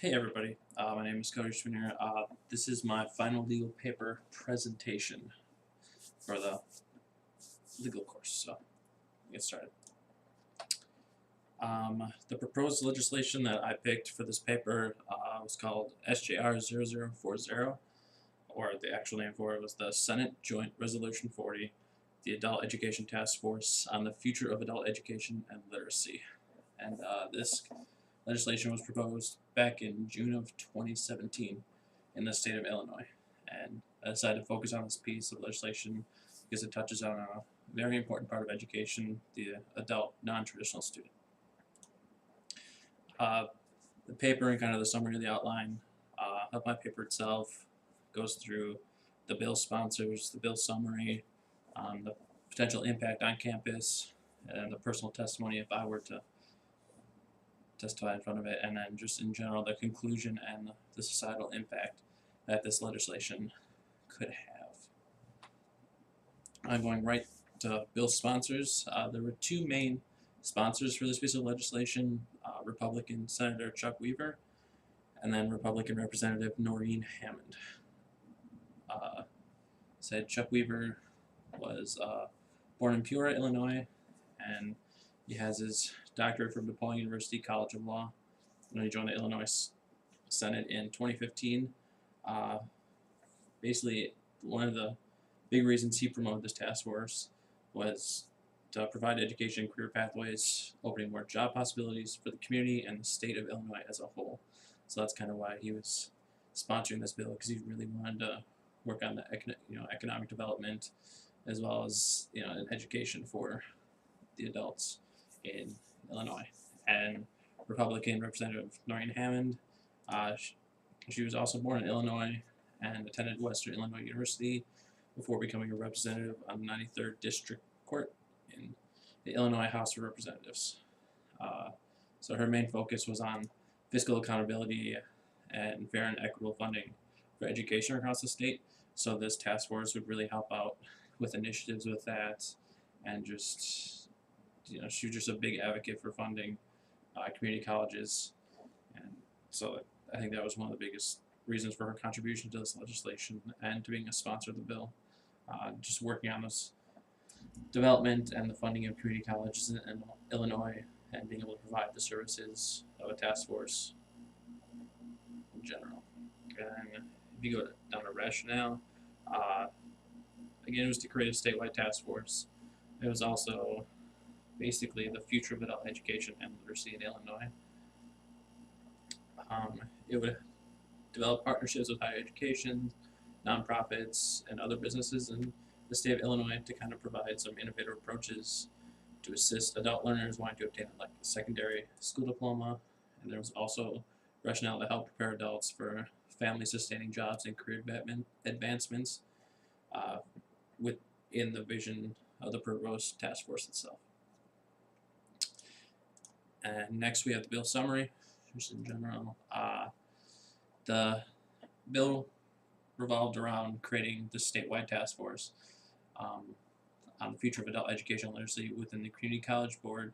Hey everybody, my name is Cody Schwinner. This is my final legal paper presentation for the legal course, so get started. The proposed legislation that I picked for this paper was called SJR 0040, or the actual name for it was the Senate Joint Resolution 40, the Adult Education Task Force on the Future of Adult Education and Literacy. And this legislation was proposed back in June of 2017 in the state of Illinois. And I decided to focus on this piece of legislation because it touches on a very important part of education, the adult non-traditional student. The paper and kind of the summary of the outline of my paper itself goes through the bill sponsors, the bill summary, the potential impact on campus, and the personal testimony if I were to testify in front of it, and then just in general the conclusion and the societal impact that this legislation could have. I'm going right to bill sponsors. There were two main sponsors for this piece of legislation, Republican Senator Chuck Weaver and then Republican Representative Noreen Hammond. Said Chuck Weaver was born in Peoria, Illinois, and he has his doctorate from DePaul University College of Law. And he joined the Illinois Senate in 2015. Basically, one of the big reasons he promoted this task force was to provide education and career pathways, opening more job possibilities for the community and the state of Illinois as a whole. So that's kind of why he was sponsoring this bill, because he really wanted to work on the economic development as well as an education for the adults in Illinois. And Republican Representative Noreen Hammond, she was also born in Illinois and attended Western Illinois University before becoming a representative on the 93rd District Court in the Illinois House of Representatives. So her main focus was on fiscal accountability and fair and equitable funding for education across the state. So this task force would really help out with initiatives with that, and just she was just a big advocate for funding community colleges, and so I think that was one of the biggest reasons for her contribution to this legislation and to being a sponsor of the bill. Just working on this development and the funding of community colleges in Illinois and being able to provide the services of a task force in general. And if you go down to rationale, again, it was to create a statewide task force. It was also basically the future of adult education and literacy in Illinois. It would develop partnerships with higher education, nonprofits, and other businesses in the state of Illinois to kind of provide some innovative approaches to assist adult learners wanting to obtain a secondary school diploma. And there was also rationale to help prepare adults for family-sustaining jobs and career advancements within the vision of the proposed task force itself. And next we have the bill summary, just in general. The bill revolved around creating the statewide task force on the future of adult education and literacy within the Community College Board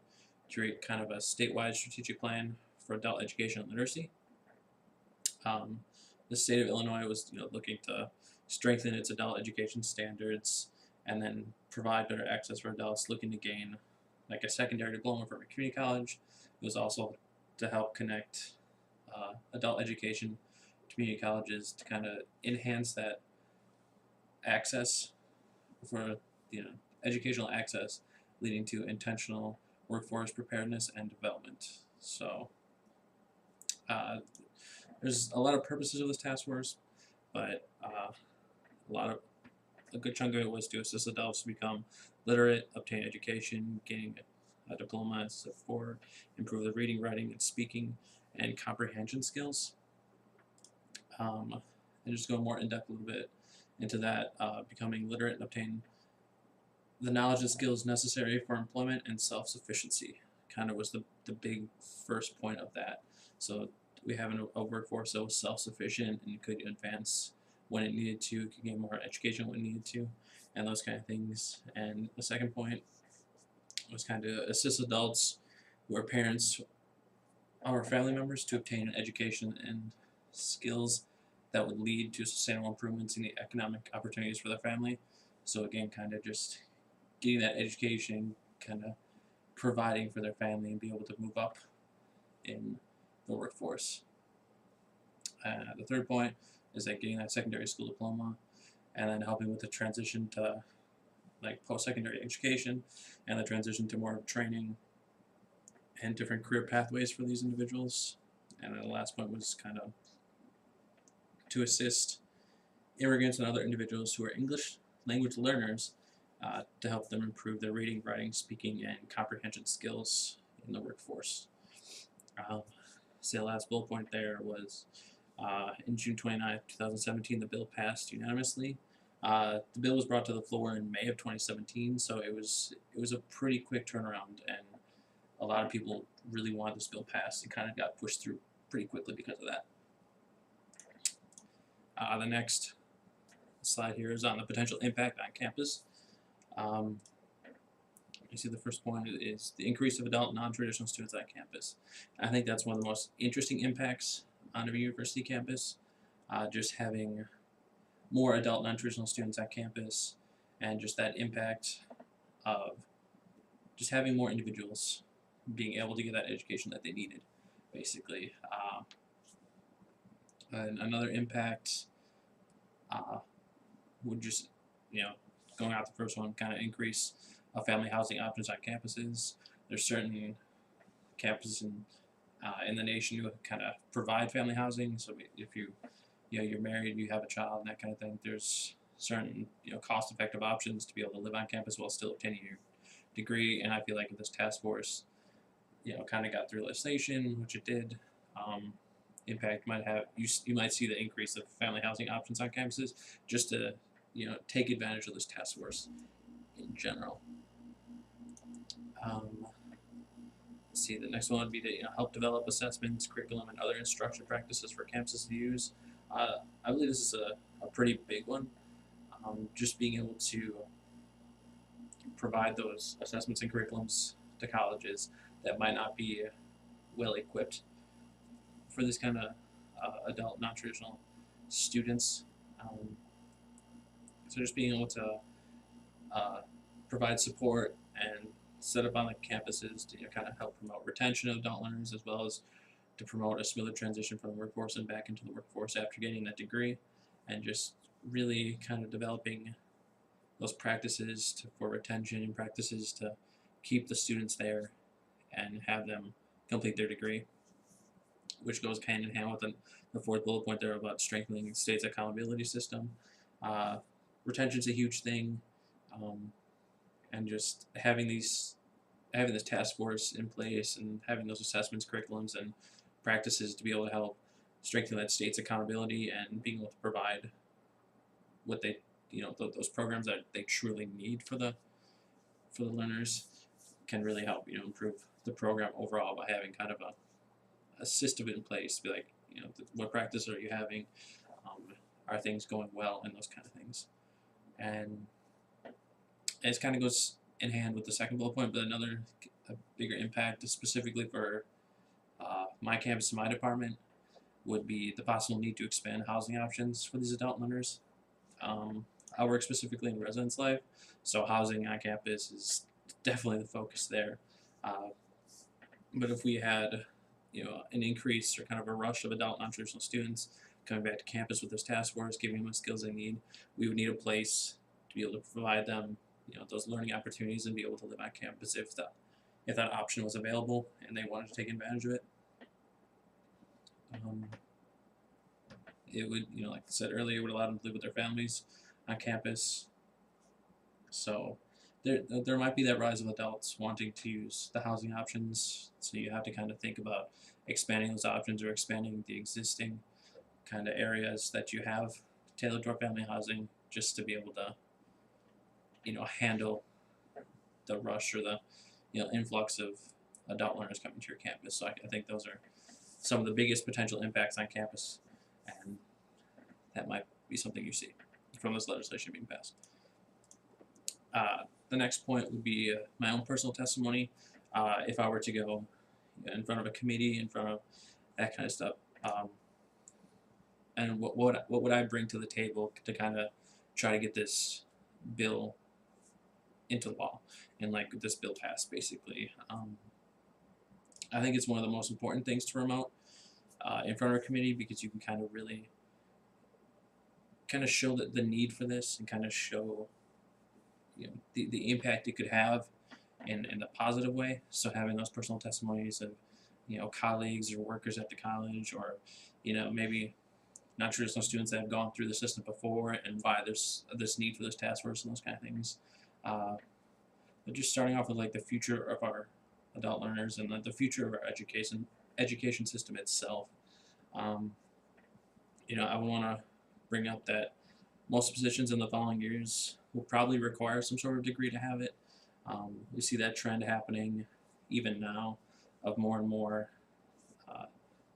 to create kind of a statewide strategic plan for adult education and literacy. The state of Illinois was looking to strengthen its adult education standards and then provide better access for adults looking to gain like a secondary diploma from a community college. It was also to help connect adult education community colleges to kind of enhance that access for educational access, leading to intentional workforce preparedness and development. So there's a lot of purposes of this task force, but a good chunk of it was to assist adults to become literate, obtain education, gaining a diploma, for improve their reading, writing, and speaking and comprehension skills. And just go more in depth a little bit into that, becoming literate and obtain the knowledge and skills necessary for employment and self-sufficiency kind of was the big first point of that. So we have a workforce that was self-sufficient and could advance when it needed to, could gain more education when it needed to, and those kind of things. And the second point was kind of assist adults who are parents our family members to obtain an education and skills that would lead to sustainable improvements in the economic opportunities for their family. So again, kind of just getting that education, kind of providing for their family and be able to move up in the workforce. The third point is like getting that secondary school diploma, and then helping with the transition to like post-secondary education and the transition to more training and different career pathways for these individuals. And then the last point was kind of to assist immigrants and other individuals who are English language learners to help them improve their reading, writing, speaking, and comprehension skills in the workforce. So the last bullet point there was in June 29th, 2017, the bill passed unanimously. The bill was brought to the floor in May of 2017, so it was a pretty quick turnaround, and a lot of people really wanted this bill passed. It kind of got pushed through pretty quickly because of that. The next slide here is on the potential impact on campus. You see the first point is the increase of adult non-traditional students on campus. I think that's one of the most interesting impacts on a university campus, just having more adult non-traditional students on campus, and just that impact of just having more individuals being able to get that education that they needed, basically. And another impact would just, going out the first one, kind of increase family housing options on campuses. There's certain campuses in the nation who kind of provide family housing. So if you're married, you have a child, and that kind of thing, there's certain cost-effective options to be able to live on campus while still obtaining your degree. And I feel like if this task force kind of got through legislation, which it did, impact might have you might see the increase of family housing options on campuses, just to take advantage of this task force in general. Let's see, the next one would be to help develop assessments, curriculum, and other instruction practices for campuses to use. I believe this is a pretty big one. Just being able to provide those assessments and curriculums to colleges that might not be well equipped for this kind of adult non-traditional students. So just being able to provide support and set up on the campuses to kind of help promote retention of adult learners, as well as to promote a smoother transition from the workforce and back into the workforce after getting that degree, and just really kind of developing those practices for retention and practices to keep the students there and have them complete their degree, which goes hand in hand with the fourth bullet point there about strengthening the state's accountability system. Retention's a huge thing, and just having this task force in place and having those assessments, curriculums, and practices to be able to help strengthen that state's accountability and being able to provide what they those programs that they truly need for the learners can really help improve the program overall by having kind of a system in place to be like what practice are you having, are things going well, and those kind of things. And it kind of goes in hand with the second bullet point, but a bigger impact specifically for my campus and my department would be the possible need to expand housing options for these adult learners. I work specifically in residence life, so housing on campus is definitely the focus there. But if we had an increase or kind of a rush of adult non-traditional students coming back to campus with this task force, giving them the skills they need, we would need a place to be able to provide them those learning opportunities and be able to live on campus if that option was available and they wanted to take advantage of it. It would, like I said earlier, it would allow them to live with their families on campus. So there might be that rise of adults wanting to use the housing options. So you have to kind of think about expanding those options or expanding the existing kind of areas that you have tailored toward family housing, just to be able to handle the rush or the influx of adult learners coming to your campus. So I think those are some of the biggest potential impacts on campus, and that might be something you see from this legislation being passed. The next point would be my own personal testimony. If I were to go in front of a committee, in front of that kind of stuff. And what would I bring to the table to kind of try to get this bill into law and like this bill passed basically. I think it's one of the most important things to promote in front of a committee, because you can kind of really kind of show the need for this and kind of show the impact it could have in a positive way. So having those personal testimonies of colleagues or workers at the college, or maybe not traditional students that have gone through the system before, and why there's this need for this task force and those kind of things. But just starting off with like the future of our adult learners and the future of our education system itself. I would want to bring up that most positions in the following years will probably require some sort of degree to have it. We see that trend happening even now, of more and more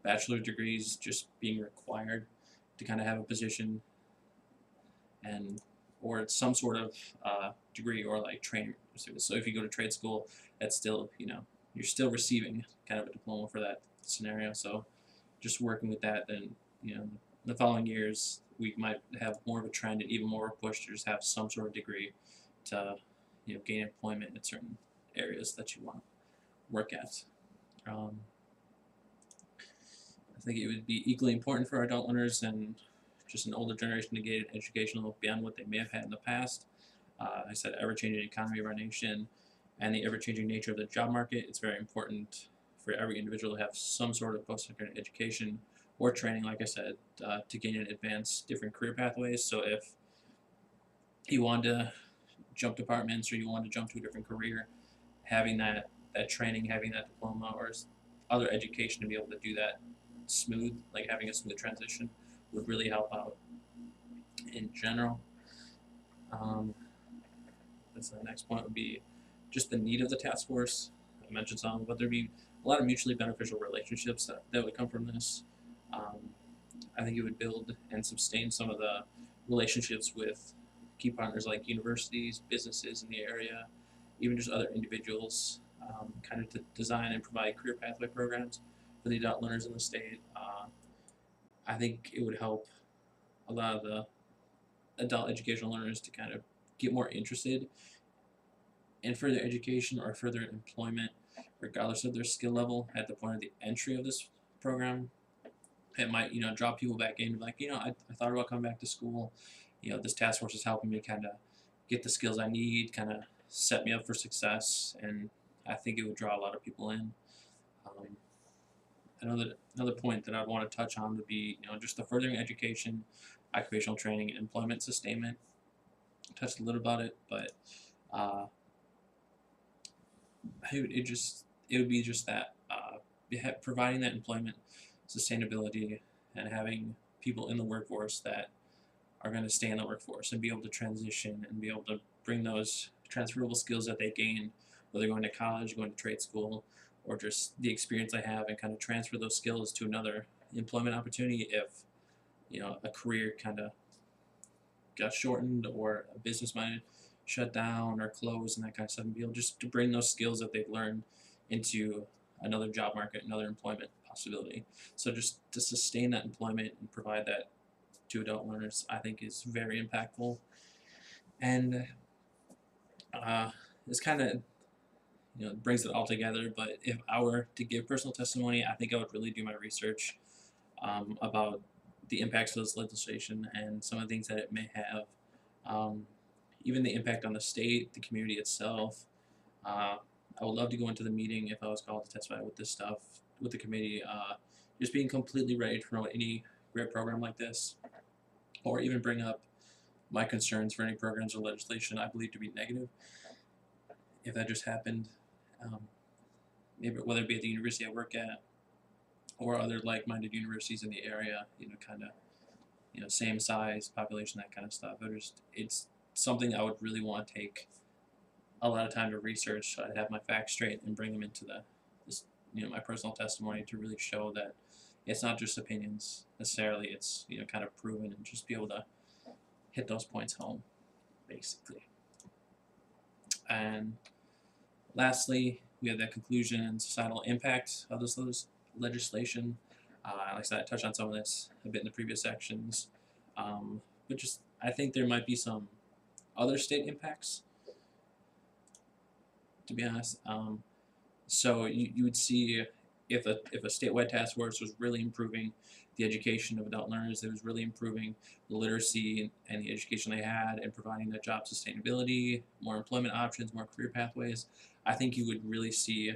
bachelor degrees just being required to kind of have a position, or it's some sort of degree or like training. So if you go to trade school, that's still you're still receiving kind of a diploma for that scenario. So just working with that, then the following years we might have more of a trend and even more push to just have some sort of degree to gain employment in certain areas that you want to work at. I think it would be equally important for our adult learners and just an older generation to get an education level beyond what they may have had in the past. I said ever-changing economy of our nation and the ever-changing nature of the job market. It's very important for every individual to have some sort of post-secondary education or training, like I said, to gain and advance different career pathways. So if you want to jump departments or you want to jump to a different career, having that training, having that diploma or other education to be able to do that smooth, like having a smooth transition, would really help out in general. That's the next point, would be just the need of the task force. I mentioned some, but there'd be a lot of mutually beneficial relationships that would come from this. I think it would build and sustain some of the relationships with key partners like universities, businesses in the area, even just other individuals, kind of to design and provide career pathway programs for the adult learners in the state. I think it would help a lot of the adult educational learners to kind of get more interested in further education or further employment, regardless of their skill level at the point of the entry of this program. It might, draw people back in, like, I thought about coming back to school. This task force is helping me kind of get the skills I need, kind of set me up for success, and I think it would draw a lot of people in. Another point that I'd want to touch on would be, just the furthering education, occupational training, and employment sustainment. Touched a little about it, but it would be just that providing that employment sustainability and having people in the workforce that are going to stay in the workforce and be able to transition and be able to bring those transferable skills that they gained, whether going to college, going to trade school, or just the experience I have, and kind of transfer those skills to another employment opportunity if a career kind of got shortened or a business might shut down or close and that kind of stuff, and be able just to bring those skills that they've learned into another job market, another employment possibility. So just to sustain that employment and provide that to adult learners, I think is very impactful. And this kind of brings it all together. But if I were to give personal testimony, I think I would really do my research about the impacts of this legislation and some of the things that it may have, even the impact on the state, the community itself. I would love to go into the meeting if I was called to testify with this stuff with the committee. Just being completely ready to promote any great program like this, or even bring up my concerns for any programs or legislation I believe to be negative. If that just happened, maybe whether it be at the university I work at or other like-minded universities in the area, kind of, same size, population, that kind of stuff. It's something I would really want to take a lot of time to research, so I'd have my facts straight and bring them into my personal testimony to really show that it's not just opinions necessarily. It's kind of proven, and just be able to hit those points home, basically. And lastly, we have that conclusion and societal impact of this legislation. Like I said, I touched on some of this a bit in the previous sections, but just I think there might be some other state impacts, to be honest. So you would see if a statewide task force was really improving the education of adult learners, it was really improving the literacy and the education they had, and providing that job sustainability, more employment options, more career pathways. I think you would really see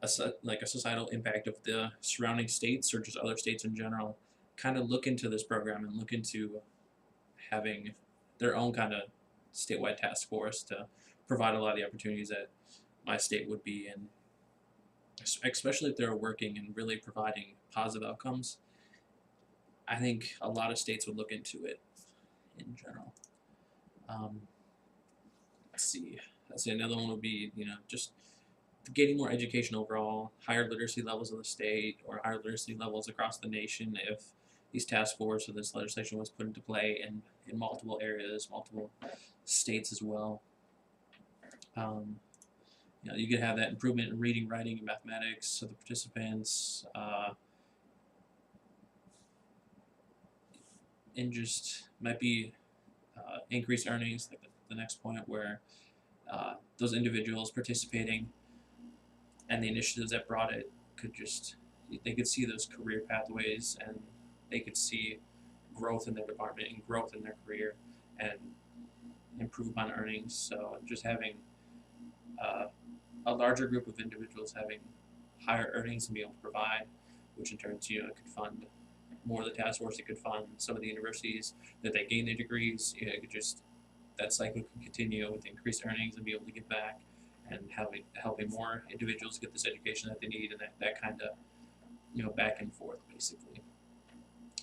a societal impact of the surrounding states or just other states in general kind of look into this program and look into having their own kind of statewide task force to provide a lot of the opportunities that my state would be in, especially if they're working and really providing positive outcomes. I think a lot of states would look into it in general. Let's see. Another one would be, just getting more education overall, higher literacy levels of the state, or higher literacy levels across the nation if these task force or this legislation was put into play in multiple areas, multiple states as well. You could have that improvement in reading, writing, and mathematics of the participants, and just might be increased earnings, like the next point, where those individuals participating and the initiatives that brought it they could see those career pathways, and they could see growth in their department and growth in their career and improve on earnings. So just having a larger group of individuals having higher earnings and be able to provide, which in turn could fund more of the task force. It could fund some of the universities that they gain their degrees. It could that cycle could continue with increased earnings and be able to give back and helping more individuals get this education that they need, and that kind of back and forth basically.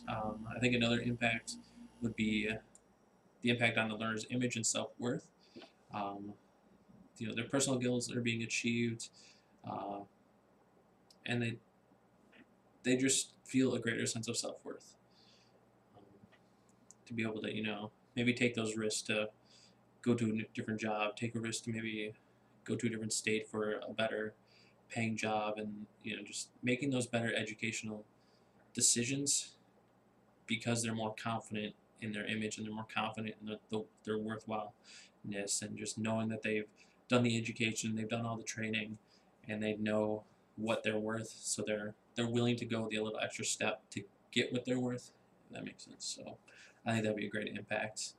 I think another impact would be the impact on the learner's image and self-worth. Their personal goals are being achieved, and they just feel a greater sense of self-worth. To be able to maybe take those risks to go to a different job, take a risk to maybe go to a different state for a better paying job, and just making those better educational decisions because they're more confident in their image and they're more confident in their worthwhileness, and just knowing that they've done the education, they've done all the training, and they know what they're worth, so they're willing to go the little extra step to get what they're worth, if that makes sense. So I think that'd be a great impact.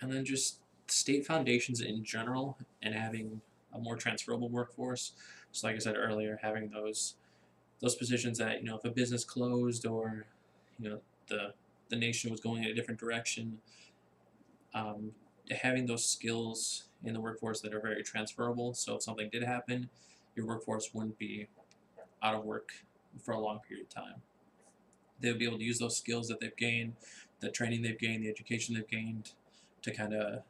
And then just state foundations in general and having a more transferable workforce. So like I said earlier, having those positions that, if a business closed or, the nation was going in a different direction, having those skills in the workforce that are very transferable. So if something did happen, your workforce wouldn't be out of work for a long period of time. They would be able to use those skills that they've gained, the training they've gained, the education they've gained, to kind of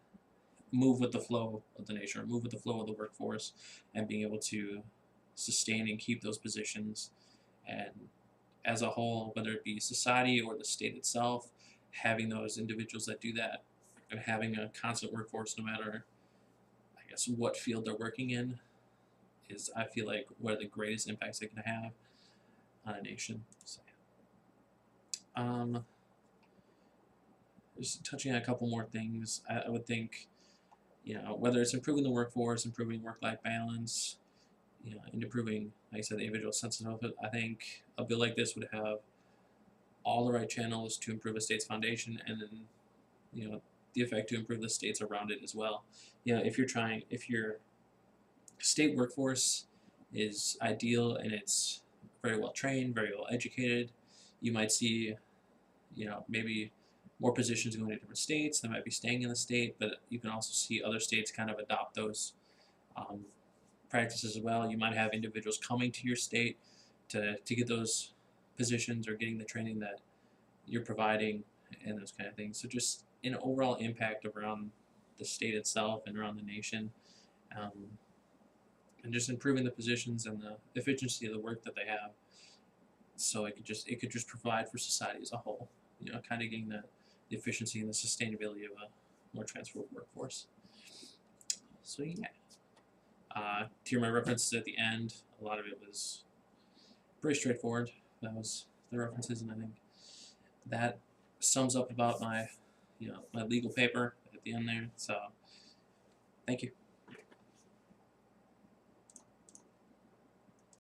move with the flow of the nation, or move with the flow of the workforce, and being able to sustain and keep those positions. And as a whole, whether it be society or the state itself, having those individuals that do that and having a constant workforce, no matter, I guess, what field they're working in, is, I feel like, one of the greatest impacts they can have on a nation. So, just touching on a couple more things, I would think, whether it's improving the workforce, improving work-life balance, and improving, like I said, the individual sense of it, I think a bill like this would have all the right channels to improve a state's foundation, and then, the effect to improve the states around it as well. If your state workforce is ideal and it's very well trained, very well educated, you might see, maybe more positions going to different states. They might be staying in the state, but you can also see other states kind of adopt those practices as well. You might have individuals coming to your state to get those positions or getting the training that you're providing, and those kind of things. So just an overall impact around the state itself and around the nation, and just improving the positions and the efficiency of the work that they have. So it could just provide for society as a whole, kind of getting the efficiency and the sustainability of a more transferable workforce. So yeah. To hear my references at the end, a lot of it was pretty straightforward. That was the references, and I think that sums up about my, my legal paper at the end there. So, thank you.